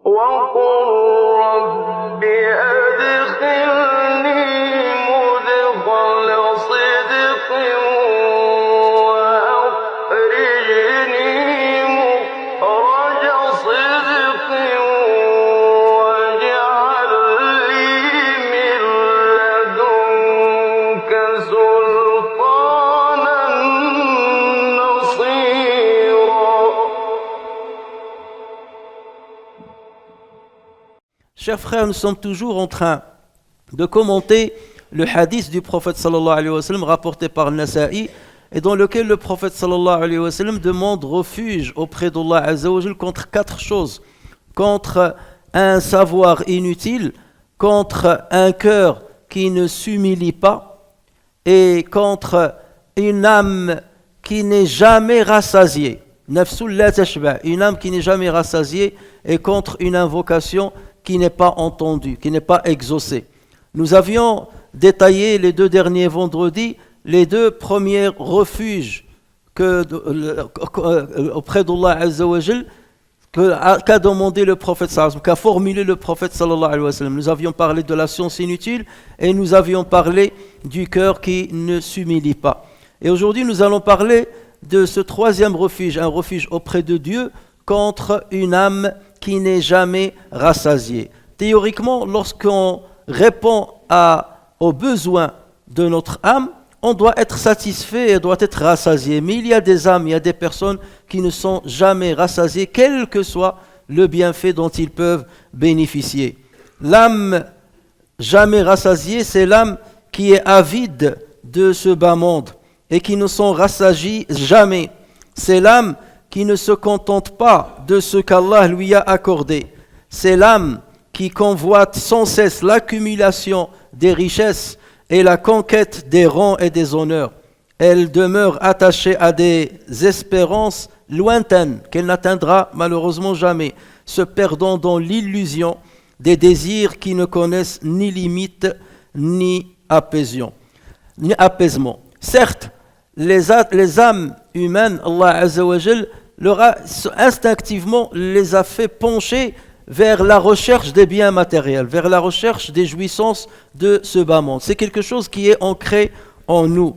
وقل رب أدخلني مدخل صدق وأخرجني مخرج صدق واجعل لي من لدنك سلطانا نصيرا. Chers frères, nous sommes toujours en train de commenter le hadith du prophète sallallahu alayhi wa sallam rapporté par Nasa'i et dans lequel le prophète sallallahu alayhi wa sallam demande refuge auprès d'Allah azza wa jal contre 4 choses: contre un savoir inutile, contre un cœur qui ne s'humilie pas et contre une âme qui n'est jamais rassasiée. Nafsul la tashba, une âme qui n'est jamais rassasiée, et contre une invocation qui n'est pas entendue, qui n'est pas exaucée. Nous avions détaillé les 2 derniers vendredis les 2 premiers refuges auprès d'Allah azza wa jal qu'a demandé le prophète sallallahu alayhi wa sallam, qu'a formulé le prophète sallallahu alayhi wa sallam. Nous avions parlé de la science inutile et nous avions parlé du cœur qui ne s'humilie pas. Et aujourd'hui nous allons parler de ce 3e refuge, un refuge auprès de Dieu contre une âme qui n'est jamais rassasiée. Théoriquement, lorsqu'on répond aux besoins de notre âme, on doit être satisfait et doit être rassasié. Mais il y a des âmes, il y a des personnes qui ne sont jamais rassasiées, quel que soit le bienfait dont ils peuvent bénéficier. L'âme jamais rassasiée, c'est l'âme qui est avide de ce bas monde et qui ne sont rassasiées jamais. C'est l'âme qui ne se contente pas de ce qu'Allah lui a accordé. C'est l'âme qui convoite sans cesse l'accumulation des richesses et la conquête des rangs et des honneurs. Elle demeure attachée à des espérances lointaines qu'elle n'atteindra malheureusement jamais, se perdant dans l'illusion des désirs qui ne connaissent ni limite ni apaisement. Certes, les âmes humaines, Allah Azza wa Jal instinctivement les a fait pencher vers la recherche des biens matériels, vers la recherche des jouissances de ce bas monde. C'est quelque chose qui est ancré en nous.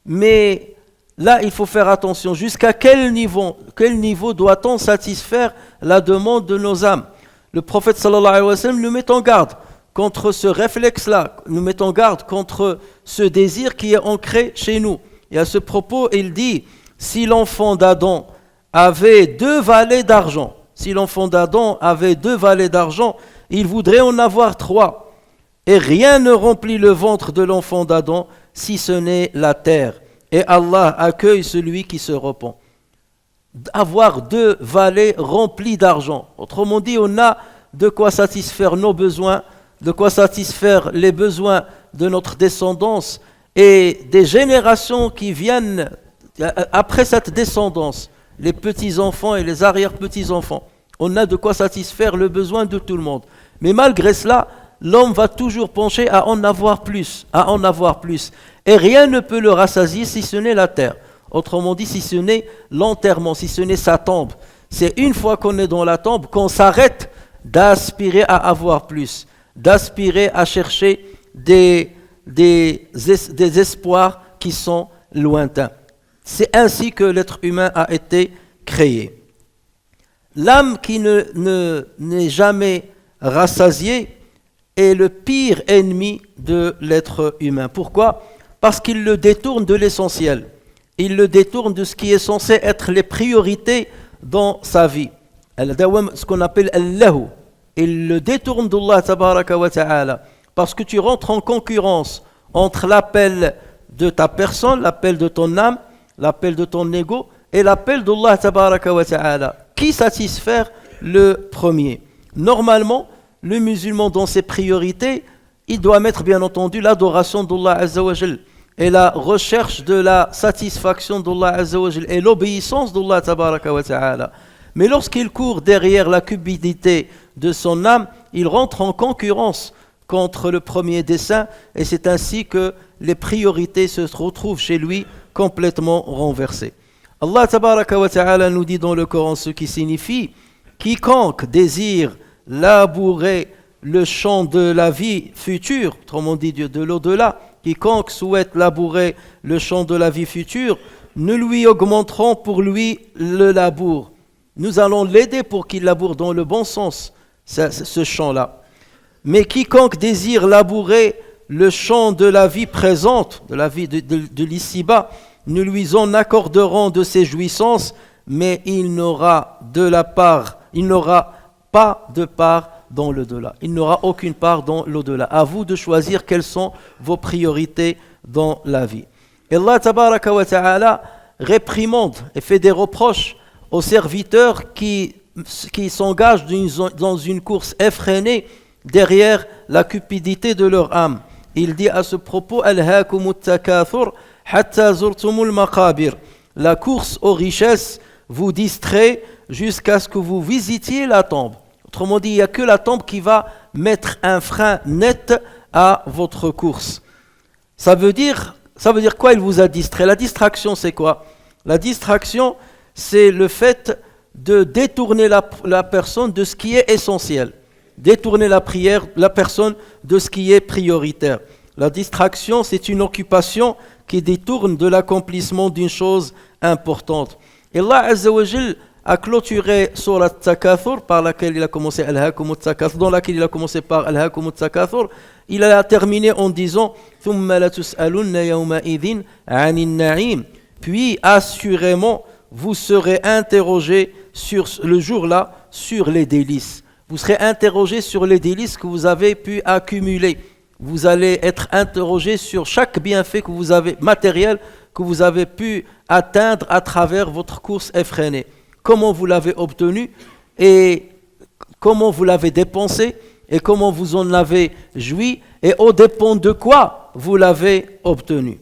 Mais là, il faut faire attention. Jusqu'à quel niveau doit-on satisfaire la demande de nos âmes? Le prophète sallallahu alayhi wa sallam nous met en garde contre ce réflexe-là, nous met en garde contre ce désir qui est ancré chez nous. Et à ce propos, il dit, si l'enfant d'Adam avait 2 valets d'argent, il voudrait en avoir 3. Et rien ne remplit le ventre de l'enfant d'Adam si ce n'est la terre. Et Allah accueille celui qui se repent. Avoir 2 valets remplis d'argent. Autrement dit, on a de quoi satisfaire nos besoins, de quoi satisfaire les besoins de notre descendance et des générations qui viennent après cette descendance, les petits-enfants et les arrière-petits-enfants. On a de quoi satisfaire le besoin de tout le monde. Mais malgré cela, l'homme va toujours pencher à en avoir plus, Et rien ne peut le rassasier si ce n'est la terre. Autrement dit, si ce n'est l'enterrement, si ce n'est sa tombe. C'est une fois qu'on est dans la tombe qu'on s'arrête d'aspirer à avoir plus, d'aspirer à chercher des espoirs qui sont lointains. C'est ainsi que l'être humain a été créé. L'âme qui n'est jamais rassasiée est le pire ennemi de l'être humain. Pourquoi? Parce qu'il le détourne de l'essentiel. Il le détourne de ce qui est censé être les priorités dans sa vie. Ce qu'on appelle al-lahu. Il le détourne d'Allah tabaraka wa ta'ala. Parce que tu rentres en concurrence entre l'appel de ta personne, l'appel de ton âme, l'appel de ton ego et l'appel d'Allah tabaraka wa ta'ala. Qui satisfaire le premier? Normalement, le musulman dans ses priorités, il doit mettre bien entendu l'adoration d'Allah Azza wa Jal et la recherche de la satisfaction d'Allah Azza wa Jal et l'obéissance d'Allah tabaraka wa ta'ala. Mais lorsqu'il court derrière la cupidité de son âme, il rentre en concurrence contre le premier dessein et c'est ainsi que les priorités se retrouvent chez lui complètement renversées. Allah tabaraka wa ta'ala nous dit dans le Coran ce qui signifie: quiconque désire labourer le champ de la vie future, autrement dit de l'au-delà, quiconque souhaite labourer le champ de la vie future, nous lui augmenterons pour lui le labour. Nous allons l'aider pour qu'il laboure dans le bon sens, ce champ-là. Mais quiconque désire labourer le champ de la vie présente, de la vie de l'ici-bas, nous lui en accorderons de ses jouissances, mais il n'aura pas de part dans l'au-delà. Il n'aura aucune part dans l'au-delà. À vous de choisir quelles sont vos priorités dans la vie. Et Allah tabaraka wa ta'ala réprimande et fait des reproches aux serviteurs qui s'engagent dans une course effrénée derrière la cupidité de leur âme. Il dit à ce propos, Alhaakumut takathur hatta zurtumul maqabir. La course aux richesses vous distrait jusqu'à ce que vous visitiez la tombe. Autrement dit, il n'y a que la tombe qui va mettre un frein net à votre course. Ça veut dire quoi, il vous a distrait? La distraction, c'est quoi? La distraction, c'est le fait de détourner la personne de ce qui est essentiel. Détourner la personne de ce qui est prioritaire. La distraction, c'est une occupation qui détourne de l'accomplissement d'une chose importante. Et Allah Azza wa Jal a clôturé Surat Takathur, par laquelle il a commencé Alhaakumut Takathur, dans laquelle il a commencé par Alhaakumut Takathur. Il a terminé en disant Thumma latus'alunna yawma idhin 'anil na'im. Puis assurément vous serez interrogés sur le jour-là sur les délices. Vous serez interrogés sur les délices que vous avez pu accumuler. Vous allez être interrogés sur chaque bienfait matériel que vous avez pu atteindre à travers votre course effrénée. Comment vous l'avez obtenu et comment vous l'avez dépensé et comment vous en avez joui et au dépend de quoi vous l'avez obtenu.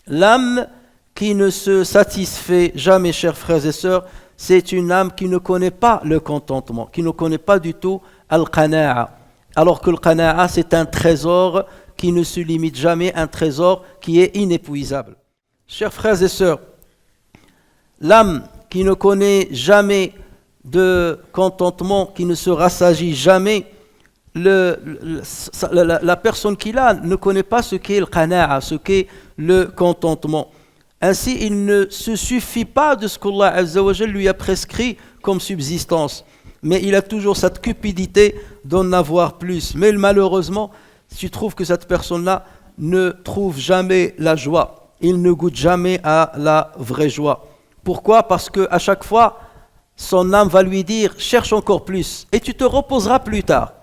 L'âme qui ne se satisfait jamais, chers frères et sœurs, c'est une âme qui ne connaît pas le contentement, qui ne connaît pas du tout al-qana'a. Alors que le qana'a, c'est un trésor qui ne se limite jamais, un trésor qui est inépuisable. Chers frères et sœurs, l'âme qui ne connaît jamais de contentement, qui ne se rassagit jamais, la personne qui l'a ne connaît pas ce qu'est le qana'a, ce qu'est le contentement. Ainsi, il ne se suffit pas de ce qu'Allah Azza wa Jal lui a prescrit comme subsistance, mais il a toujours cette cupidité d'en avoir plus. Mais malheureusement, tu trouves que cette personne-là ne trouve jamais la joie. Il ne goûte jamais à la vraie joie. Pourquoi? Parce qu'à chaque fois, son âme va lui dire « cherche encore plus et tu te reposeras plus tard.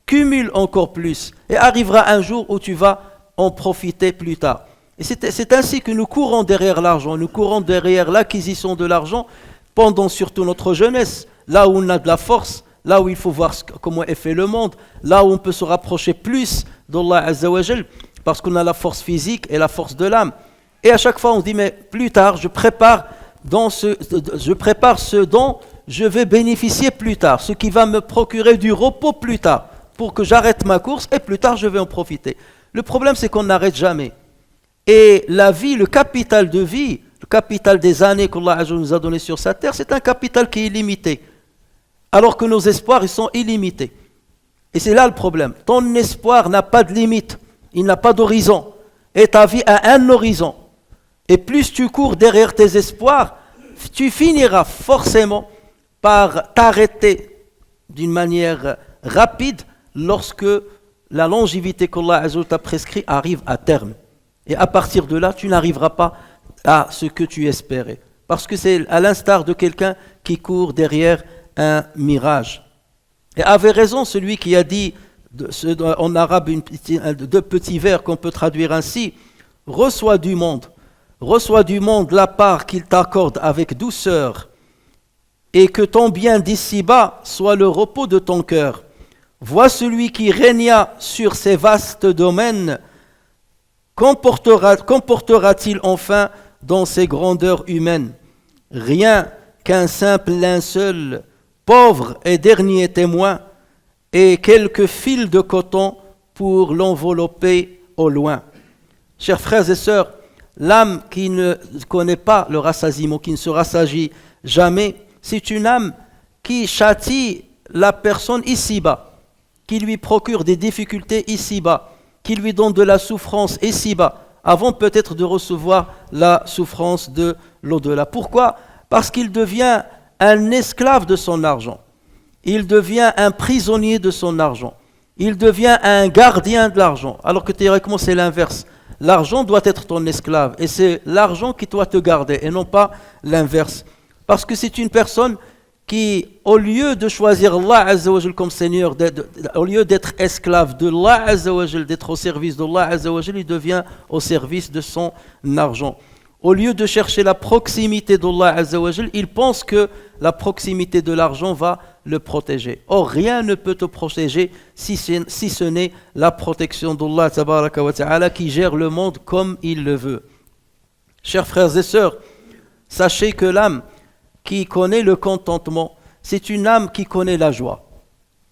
Cumule encore plus et arrivera un jour où tu vas en profiter plus tard. » Et c'est ainsi que nous courons derrière l'argent, nous courons derrière l'acquisition de l'argent pendant surtout notre jeunesse, là où on a de la force, là où il faut voir comment est fait le monde, là où on peut se rapprocher plus d'Allah Azza wa Jal, parce qu'on a la force physique et la force de l'âme. Et à chaque fois on se dit, mais plus tard, je prépare ce dont je vais bénéficier plus tard, ce qui va me procurer du repos plus tard, pour que j'arrête ma course et plus tard je vais en profiter. Le problème c'est qu'on n'arrête jamais. Et la vie, le capital de vie, le capital des années qu'Allah nous a donné sur sa terre, c'est un capital qui est illimité. Alors que nos espoirs, ils sont illimités. Et c'est là le problème. Ton espoir n'a pas de limite, il n'a pas d'horizon. Et ta vie a un horizon. Et plus tu cours derrière tes espoirs, tu finiras forcément par t'arrêter d'une manière rapide lorsque la longévité qu'Allah t'a prescrit arrive à terme. Et à partir de là, tu n'arriveras pas à ce que tu espérais. Parce que c'est à l'instar de quelqu'un qui court derrière un mirage. Et avait raison celui qui a dit, en arabe, deux petits vers qu'on peut traduire ainsi, « Reçois du monde la part qu'il t'accorde avec douceur, et que ton bien d'ici-bas soit le repos de ton cœur. Vois celui qui régna sur ces vastes domaines, Qu'emportera-t-il enfin dans ces grandeurs humaines? Rien qu'un simple linceul, pauvre et dernier témoin, et quelques fils de coton pour l'envelopper au loin. Chers frères et sœurs, l'âme qui ne connaît pas le rassasiement, qui ne se rassagit jamais, c'est une âme qui châtie la personne ici-bas, qui lui procure des difficultés ici-bas, qui lui donne de la souffrance ici-bas, avant peut-être de recevoir la souffrance de l'au-delà. Pourquoi ? Parce qu'il devient un esclave de son argent. Il devient un prisonnier de son argent. Il devient un gardien de l'argent. Alors que théoriquement, c'est l'inverse. L'argent doit être ton esclave. Et c'est l'argent qui doit te garder et non pas l'inverse. Parce que c'est une personne qui, au lieu de choisir Allah Azza wa Jal comme Seigneur, au lieu d'être esclave de Allah Azza wa Jal, d'être au service d'Allah Azza wa Jal, il devient au service de son argent. Au lieu de chercher la proximité d'Allah Azza wa Jal, il pense que la proximité de l'argent va le protéger. Or, rien ne peut te protéger si ce n'est la protection d'Allah Tabaraka wa Ta'ala qui gère le monde comme il le veut. Chers frères et sœurs, sachez que l'âme qui connaît le contentement, c'est une âme qui connaît la joie.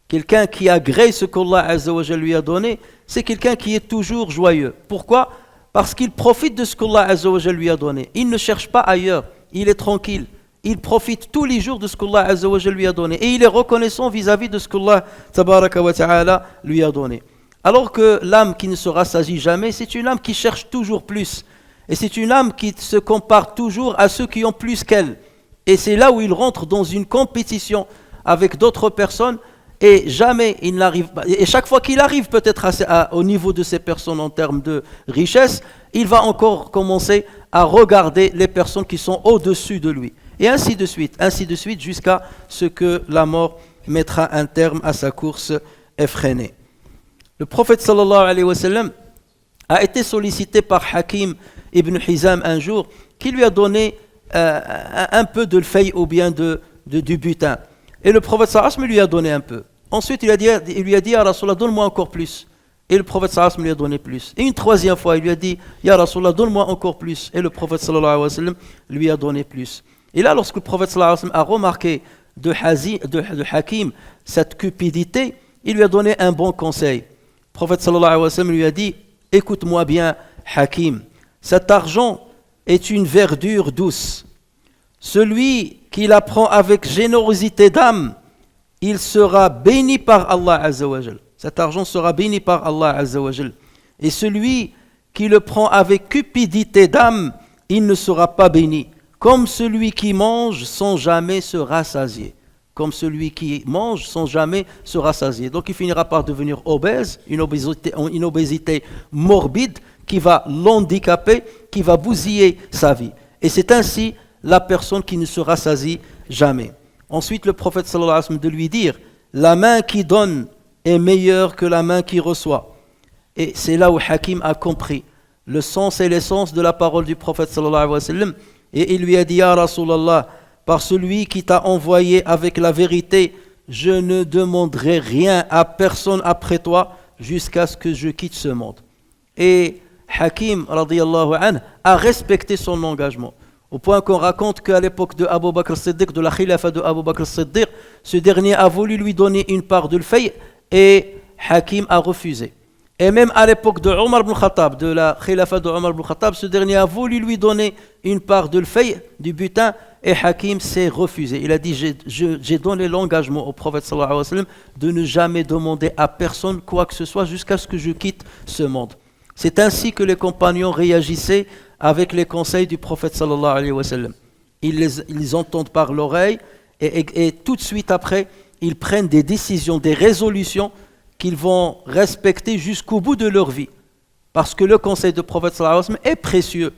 Quelqu'un qui agrée ce qu'Allah Azza wa Jal lui a donné, c'est quelqu'un qui est toujours joyeux. Pourquoi ? Parce qu'il profite de ce qu'Allah Azza wa Jal lui a donné. Il ne cherche pas ailleurs, il est tranquille. Il profite tous les jours de ce qu'Allah Azza wa Jal lui a donné. Et il est reconnaissant vis-à-vis de ce qu'Allah Tabaraka wa Ta'ala lui a donné. Alors que l'âme qui ne se rassasie jamais, c'est une âme qui cherche toujours plus. Et c'est une âme qui se compare toujours à ceux qui ont plus qu'elle. Et c'est là où il rentre dans une compétition avec d'autres personnes et jamais il n'arrive pas. Et chaque fois qu'il arrive peut-être au niveau de ces personnes en termes de richesse, il va encore commencer à regarder les personnes qui sont au-dessus de lui. Et ainsi de suite jusqu'à ce que la mort mettra un terme à sa course effrénée. Le prophète sallallahu alayhi wa sallam a été sollicité par Hakim ibn Hizam un jour qui lui a donné un peu de l'fay ou bien du butin. Et le prophète sallallahu alayhi wa sallam lui a donné un peu. Ensuite, il lui a dit, Ya Rasulallah, donne-moi encore plus. Et le prophète sallallahu alayhi wa sallam lui a donné plus. Et une troisième fois, il lui a dit, Ya Rasulallah, donne-moi encore plus. Et le prophète sallallahu alayhi wa sallam lui a donné plus. Et là, lorsque le prophète sallallahu alayhi wa sallam a remarqué de Hakim cette cupidité, il lui a donné un bon conseil. Le prophète sallallahu alayhi wa sallam lui a dit, écoute-moi bien, Hakim, cet argent est une verdure douce. Celui qui la prend avec générosité d'âme, il sera béni par Allah Azza wa Jal. Cet argent sera béni par Allah Azza wa Jal. Et celui qui le prend avec cupidité d'âme, il ne sera pas béni. Comme celui qui mange sans jamais se rassasier. Comme celui qui mange sans jamais se rassasier. Donc il finira par devenir obèse, une obésité morbide qui va l'handicaper, qui va bousiller sa vie. Et c'est ainsi la personne qui ne se rassasie jamais. Ensuite, le prophète sallallahu alayhi wa sallam de lui dire, la main qui donne est meilleure que la main qui reçoit. Et c'est là où Hakim a compris le sens et l'essence de la parole du prophète sallallahu alayhi wa sallam. Et il lui a dit, Ya Rasulallah, par celui qui t'a envoyé avec la vérité, je ne demanderai rien à personne après toi jusqu'à ce que je quitte ce monde. Et Hakim, radiyallahu anhu, a respecté son engagement. Au point qu'on raconte qu'à l'époque de Abu Bakr as-Siddiq, de la khilafa de Abu Bakr as-Siddiq, ce dernier a voulu lui donner une part de l'fay et Hakim a refusé. Et même à l'époque de Omar ibn Khattab, de la khilafa de Omar ibn Khattab, ce dernier a voulu lui donner une part de l'fay, du butin, et Hakim s'est refusé. Il a dit, j'ai donné l'engagement au prophète sallallahu alayhi wa sallam de ne jamais demander à personne quoi que ce soit jusqu'à ce que je quitte ce monde. C'est ainsi que les compagnons réagissaient avec les conseils du prophète sallallahu alayhi wa sallam. Ils les entendent par l'oreille et tout de suite après, ils prennent des décisions, des résolutions qu'ils vont respecter jusqu'au bout de leur vie. Parce que le conseil du prophète sallallahu alayhi wa sallam est précieux.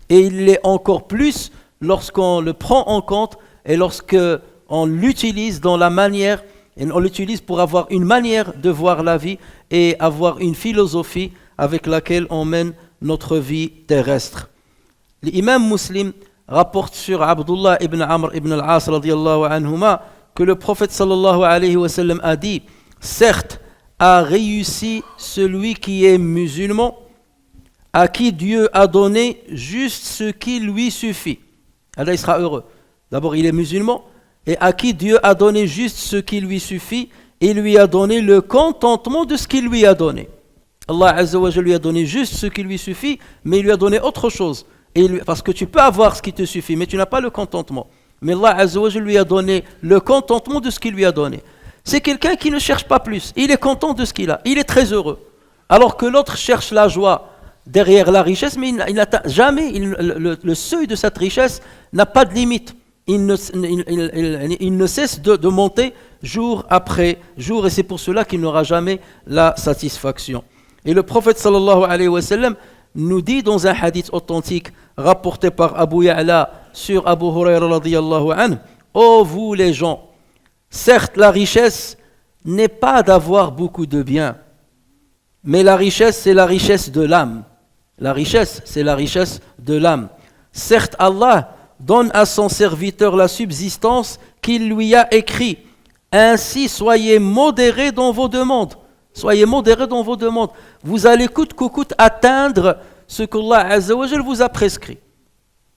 Et il l'est encore plus lorsqu'on le prend en compte et lorsqu'on l'utilise dans la manière, et on l'utilise pour avoir une manière de voir la vie et avoir une philosophie avec laquelle on mène notre vie terrestre. L'imam Muslim rapporte sur Abdullah ibn Amr ibn al-As radiyallahu anhuma que le prophète sallallahu alayhi wa sallam a dit, certes a réussi celui qui est musulman, à qui Dieu a donné juste ce qui lui suffit. Alors il sera heureux. D'abord il est musulman et à qui Dieu a donné juste ce qui lui suffit et lui a donné le contentement de ce qu'il lui a donné. Allah Azza wa Jalla lui a donné juste ce qui lui suffit, mais il lui a donné autre chose. Parce que tu peux avoir ce qui te suffit, mais tu n'as pas le contentement. Mais Allah Azza wa Jalla lui a donné le contentement de ce qu'il lui a donné. c'est quelqu'un qui ne cherche pas plus. Il est content de ce qu'il a, il est très heureux. Alors que l'autre cherche la joie derrière la richesse, mais il n'atteint jamais, le seuil de cette richesse n'a pas de limite. Il ne cesse de monter jour après jour, et c'est pour cela qu'il n'aura jamais la satisfaction. Et le prophète sallallahu alayhi wa sallam nous dit dans un hadith authentique rapporté par Abu Ya'la sur Abu Hurayra radiyallahu anhu: ô vous les gens, certes la richesse n'est pas d'avoir beaucoup de biens, mais la richesse c'est la richesse de l'âme. La richesse c'est la richesse de l'âme. Certes Allah donne à son serviteur la subsistance qu'il lui a écrit. Ainsi soyez modérés dans vos demandes. Soyez modérés dans vos demandes. Vous allez coûte que coûte atteindre ce qu'Allah Azza wa Jal vous a prescrit.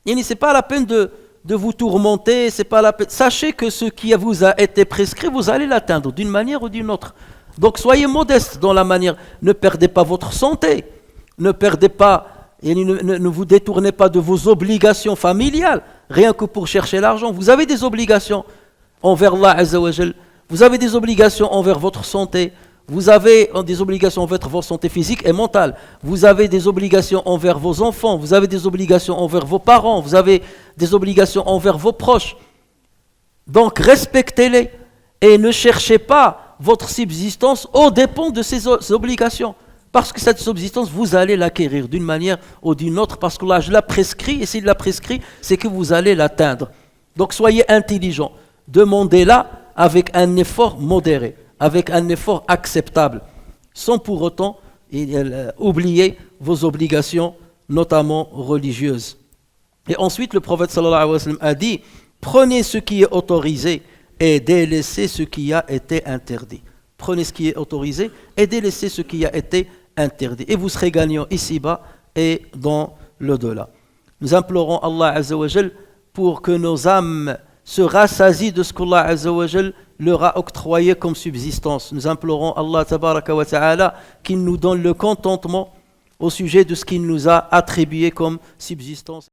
Ce n'est pas la peine de vous tourmenter, c'est pas la peine. Sachez que ce qui vous a été prescrit, vous allez l'atteindre d'une manière ou d'une autre. Donc soyez modestes dans la manière. Ne perdez pas votre santé. Ne perdez pas, et ne vous détournez pas de vos obligations familiales, rien que pour chercher l'argent. Vous avez des obligations envers Allah Azza wa Jal. Vous avez des obligations envers votre santé. Vous avez des obligations envers votre santé physique et mentale. Vous avez des obligations envers vos enfants. Vous avez des obligations envers vos parents. Vous avez des obligations envers vos proches. Donc respectez-les et ne cherchez pas votre subsistance aux dépens de ces obligations. Parce que cette subsistance, vous allez l'acquérir d'une manière ou d'une autre, parce que là, je l'a prescrit, et s'il l'a prescrit, c'est que vous allez l'atteindre. Donc soyez intelligents. Demandez-la avec un effort modéré, avec un effort acceptable, sans pour autant oublier vos obligations, notamment religieuses. Et ensuite, le prophète sallallahu alayhi wa sallam a dit: prenez ce qui est autorisé et délaissez ce qui a été interdit. Prenez ce qui est autorisé et délaissez ce qui a été interdit. Et vous serez gagnants ici-bas et dans l'au-delà. Nous implorons Allah Azza wa Jal pour que nos âmes se rassasient de ce qu'Allah Azza wa Jal leur a octroyé comme subsistance. Nous implorons Allah Tabaraka wa Ta'ala qu'il nous donne le contentement au sujet de ce qu'il nous a attribué comme subsistance.